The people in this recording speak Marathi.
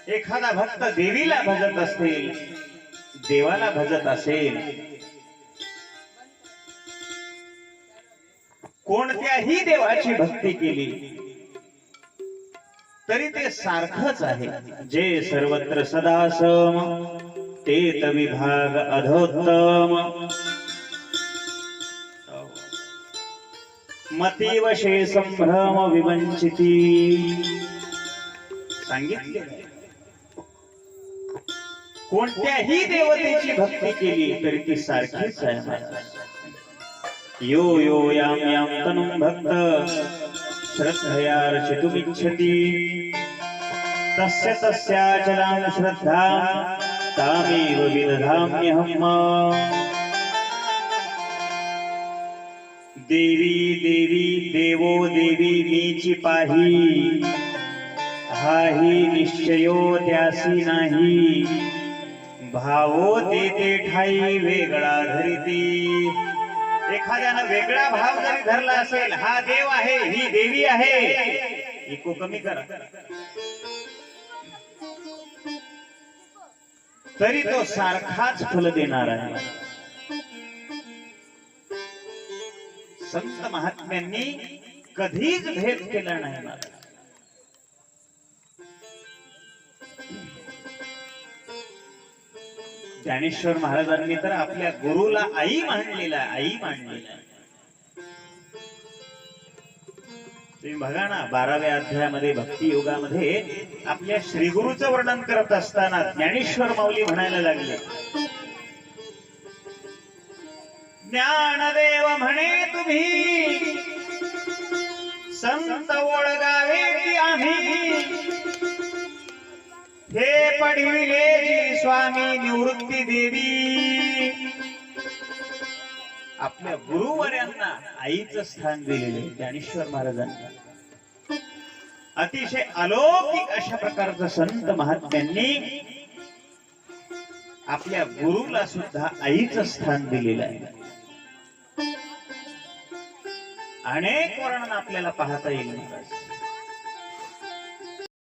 एखादा भक्त देवीला भजत असेल, देवाला भजत असेल, कोणत्याही देवाची भक्ती केली तरी ते सारखंच आहे. जे सर्वत्र सदा सम ते तविभाग अधोत्तम. मतीवशे संभ्रम विवंचिती सांगितले. कोणत्याही देवतेची भक्ती केली तरी ती सारखीच आहे. यो यो याम याम तनुं भक्त श्रद्धयार्चितुमिच्छति तस्य तस्याचलां श्रद्धां तामेव विदधाम्यहम्. देवी देवी देवो देवी मीची पाही, हाही निश्चयो त्यासी नाही. भावो ते ठाई वेगळा धरिती. एखाद्यानं वेगळा भाव जरी धरला असेल, हा देव आहे ही देवी आहे, इको कमी करा, तरी तो सारखाच फल देणार आहे. संत महात्म्यांनी कधीच भेद केला नाही. ज्ञानेश्वर महाराजांनी तर आपल्या गुरुला आई मानलेला, आई मानलेला. तुम्ही बघा ना, 12व्या अध्यायामध्ये भक्ती योगामध्ये आपल्या श्रीगुरूचं वर्णन करत असताना ज्ञानेश्वर माऊली म्हणायला लागले, ज्ञानदेव म्हणे तुम्ही संत ओळगावे की आम्ही. हे पढविले जी स्वामी निवृत्ती देवी. आपल्या गुरुवर्यांना आईचं स्थान दिलेले ज्ञानेश्वर महाराजांनी. अतिशय अलौकिक अशा प्रकारचं संत महात्म्यांनी आपल्या गुरुला सुद्धा आईचं स्थान दिलेलं आहे. अनेक वर्णन आपल्याला पाहता येईल.